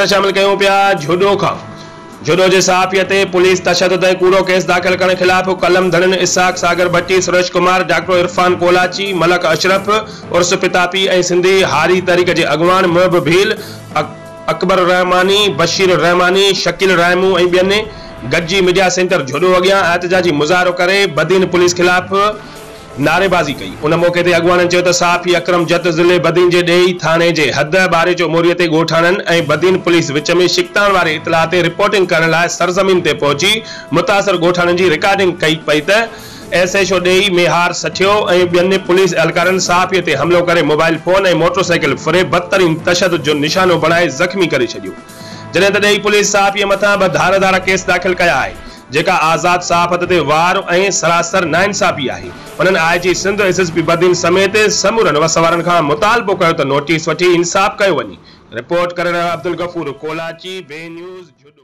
ख़बर शामिल कयूं पिया झुडो खां। झुडो जे सहाफ़ीअ ते पुलिस तशद्दुद ऐं कूड़ो केस दाख़िल करण ख़िलाफ़ कलम धड़न इसहाक सागर भट्टी, सुरेश कुमार, डॉक्टर इरफान कोलाची, मलक अशरफ उर्स पितापी ऐं सिंधी हारी तहरीक जे अॻवान मुहब भील, अकबर रहमानी, बशीर रहमानी, शकील रायमू ऐं ॿियनि गॾिजी मीडिया सेंटर झुडो अॻियां एहतजाजी मुज़ाहिरो करे बदीन पुलिस ख़िलाफ़ नारेबाज़ी कई। उन मौके ते अॻवाननि चयो त सहाफ़ी अकरम जत ज़िले बदीन जे ॾेई थाणे जे हद बारे जो मोरीअ ते ॻोठाणनि ऐं बदीन पुलिस विच में शिकतान वारे इतलाह ते रिपोर्टिंग करण लाइ सरज़मीन ते पहुची मुतासिर ॻोठाणनि जी रिकॉर्डिंग कई पई त SHO ॾेई मेहार सठियो ऐं ॿियनि पुलिस एहलकारनि सहाफ़ीअ ते हमलो करे मोबाइल फोन ऐं मोटरसाइकिल फुरे बदतरीन तशद्दुद जो निशानो बणाए ज़ख़्मी करे छॾियो। जॾहिं त ॾेई पुलिस सहाफ़ीअ मथां ॿ धारदार केस दाख़िल कया आहे जेका आज़ाद सहाफ़त ते वार ऐं सरासर नाइंसाफ़ी आहे। उन्हनि IG सिंध SSP बदीन समेत समूरनि वसवारनि खां मुतालबो कयो त नोटिस वठी इंसाफ़ कयो वञे। रिपोर्ट करण अब्दुल गफूर कोलाची, बे न्यूज़ झुडो।